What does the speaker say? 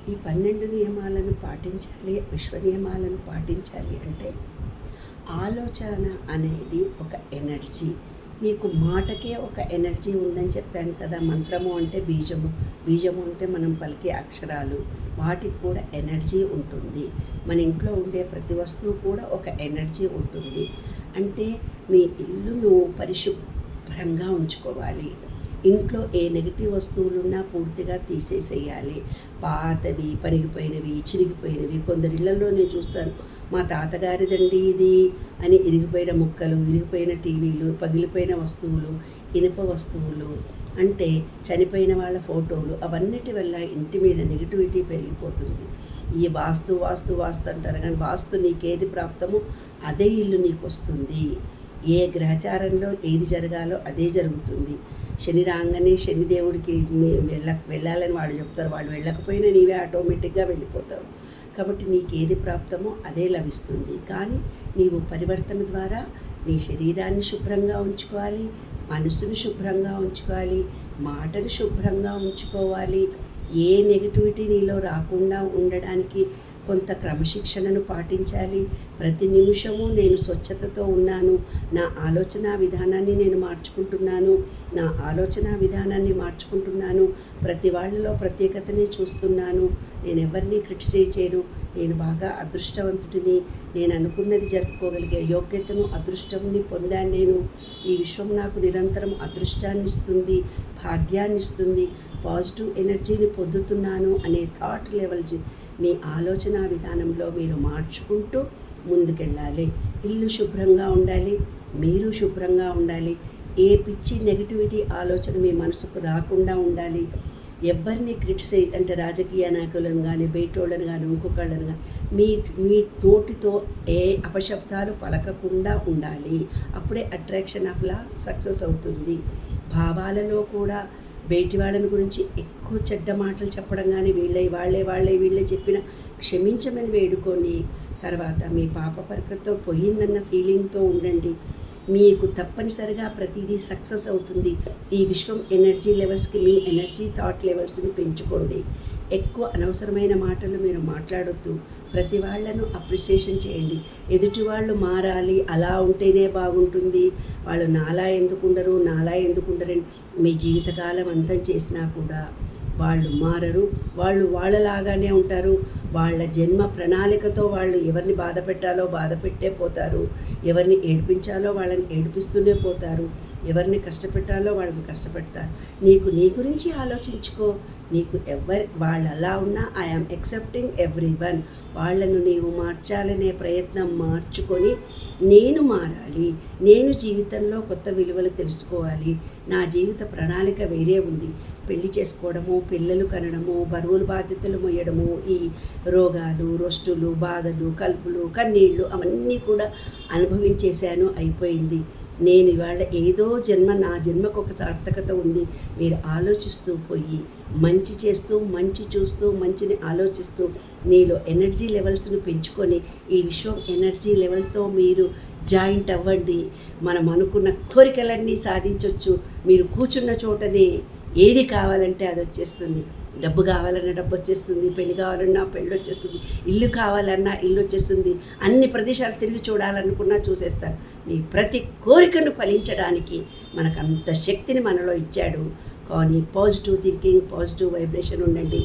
ఈ 12 నియమాలను పాటించాలి, విశ్వ నియమాలను పాటించాలి అంటే ఆలోచన అనేది ఒక ఎనర్జీ. మీకు మాటకే ఒక ఎనర్జీ ఉందని చెప్పాను కదా. మంత్రము అంటే బీజము, బీజము అంటే మనం పలికే అక్షరాలు, వాటికి కూడా ఎనర్జీ ఉంటుంది. మన ఇంట్లో ఉండే ప్రతి వస్తువు కూడా ఒక ఎనర్జీ ఉంటుంది. అంటే మీ ఇల్లును పరిశుభ్రంగా ఉంచుకోవాలి. ఇంట్లో ఏ నెగిటివ్ వస్తువులున్నా పూర్తిగా తీసేసేయాలి. పాతవి, పనిగిపోయినవి, చిరిగిపోయినవి, కొందరి ఇళ్లలో నేను చూస్తాను, మా తాతగారిదండి ఇది అని ఇరిగిపోయిన ముక్కలు, ఇరిగిపోయిన టీవీలు, పగిలిపోయిన వస్తువులు, ఇనుప వస్తువులు, అంటే చనిపోయిన వాళ్ళ ఫోటోలు, అవన్నిటి వల్ల ఇంటి మీద నెగిటివిటీ పెరిగిపోతుంది. ఈ వాస్తు అంటారు, కానీ వాస్తు నీకేది ప్రాప్తమో అదే ఇల్లు నీకు వస్తుంది. ఏ గ్రహచారంలో ఏది జరగాలో అదే జరుగుతుంది. శని రాగానే శనిదేవుడికి వెళ్ళాలని వాళ్ళు చెప్తారు, వాళ్ళు వెళ్ళకపోయినా నీవే ఆటోమేటిక్గా వెళ్ళిపోతావు. కాబట్టి నీకు ఏది ప్రాప్తమో అదే లభిస్తుంది. కానీ నీవు పరివర్తన ద్వారా నీ శరీరాన్ని శుభ్రంగా ఉంచుకోవాలి, మనసును శుభ్రంగా ఉంచుకోవాలి, మాటను శుభ్రంగా ఉంచుకోవాలి. ఏ నెగిటివిటీ నీలో రాకుండా ఉండడానికి కొంత క్రమశిక్షణను పాటించాలి. ప్రతి నిమిషము నేను స్వచ్ఛతతో ఉన్నాను, నా ఆలోచన విధానాన్ని నేను మార్చుకుంటున్నాను, ప్రతి వాళ్ళలో ప్రత్యేకతని చూస్తున్నాను, నేను ఎవరిని క్రిటిసైజ్ చేయను, నేను బాగా అదృష్టవంతుడిని, నేను అనుకున్నది జరుపుకోగలిగే యోగ్యతను, అదృష్టంని పొందాను నేను. ఈ విశ్వం నాకు నిరంతరం అదృష్టాన్ని ఇస్తుంది, భాగ్యాన్ని ఇస్తుంది, పాజిటివ్ ఎనర్జీని పొందుతున్నాను అనే థాట్ లెవెల్ మీ ఆలోచన విధానంలో మీరు మార్చుకుంటూ ముందుకెళ్ళాలి. ఇల్లు శుభ్రంగా ఉండాలి, మీరు శుభ్రంగా ఉండాలి. ఏ పిచ్చి నెగిటివిటీ ఆలోచన మీ మనసుకు రాకుండా ఉండాలి. ఎవరిని క్రిటిసైజ్ అంటే రాజకీయ నాయకులను కానీ, బయటోళ్ళని కానీ, ఇంకొకళ్ళని కానీ మీ నోటితో ఏ అపశబ్దాలు పలకకుండా ఉండాలి. అప్పుడే అట్రాక్షన్ ఆఫ్ లా సక్సెస్ అవుతుంది. భావాలలో కూడా బయటి వాళ్ళని గురించి ఎక్కువ చెడ్డ మాటలు చెప్పడం కానీ, వాళ్ళే చెప్పిన క్షమించమని వేడుకొని, తర్వాత మీ పాప పరికతో పోయిందన్న ఫీలింగ్తో ఉండండి. మీకు తప్పనిసరిగా ప్రతిదీ సక్సెస్ అవుతుంది. ఈ విశ్వం ఎనర్జీ లెవెల్స్కి మీ ఎనర్జీ థాట్ లెవెల్స్ని పెంచుకోండి. ఎక్కువ అనవసరమైన మాటలు మీరు మాట్లాడొద్దు. ప్రతి వాళ్ళను అప్రిసియేషన్ చేయండి. ఎదుటి వాళ్ళు మారాలి, అలా ఉంటేనే బాగుంటుంది, వాళ్ళు నాలా ఎందుకుండరని మీ జీవితకాలం అంతం చేసినా కూడా వాళ్ళు మారరు. వాళ్ళు వాళ్ళలాగానే ఉంటారు. వాళ్ళ జన్మ ప్రణాళికతో వాళ్ళు ఎవరిని బాధ పెట్టాలో బాధ పెట్టే పోతారు, ఎవరిని ఏడిపించాలో వాళ్ళని ఏడిపిస్తూనే పోతారు, ఎవరిని కష్టపెట్టాలో వాళ్ళని కష్టపెడతారు. నీ గురించి ఆలోచించుకో. నీకు వాళ్ళు అలా ఉన్నా ఐఆమ్ యాక్సెప్టింగ్ ఎవ్రీవన్. వాళ్ళను నీవు మార్చాలనే ప్రయత్నం మార్చుకొని, నేను మారాలి, నేను జీవితంలో కొత్త విలువలు తెలుసుకోవాలి, నా జీవిత ప్రణాళిక వేరే ఉంది. పెళ్లి చేసుకోవడము, పిల్లలు కనడము, బరువులు బాధ్యతలు మోయడము, ఈ రోగాలు, రొస్టులు, బాధలు, కలుపులు, కన్నీళ్ళు అవన్నీ కూడా అనుభవించేశాను, అయిపోయింది. నేను ఇవాళ ఏదో నా జన్మకు ఒక సార్థకత ఉంది. మీరు ఆలోచిస్తూ పోయి మంచి చేస్తూ, మంచి చూస్తూ, మంచిని ఆలోచిస్తూ మీలో ఎనర్జీ లెవెల్స్ను పెంచుకొని ఈ విశ్వం ఎనర్జీ లెవెల్తో మీరు జాయింట్ అవ్వండి. మనం అనుకున్న కోరికలన్నీ సాధించవచ్చు. మీరు కూర్చున్న చోటనే ఏది కావాలంటే అది వచ్చేస్తుంది. డబ్బు కావాలన్నా డబ్బు వచ్చేస్తుంది, పెళ్లి కావాలన్నా పెళ్ళి వచ్చేస్తుంది, ఇల్లు కావాలన్నా ఇల్లు వచ్చేస్తుంది. అన్ని ప్రదేశాలు తిరిగి చూడాలనుకున్నా చూసేస్తారు. మీ ప్రతి కోరికను ఫలించడానికి మనకు అంత శక్తిని మనలో ఇచ్చాడు. కానీ పాజిటివ్ థింకింగ్, పాజిటివ్ వైబ్రేషన్ ఉండండి.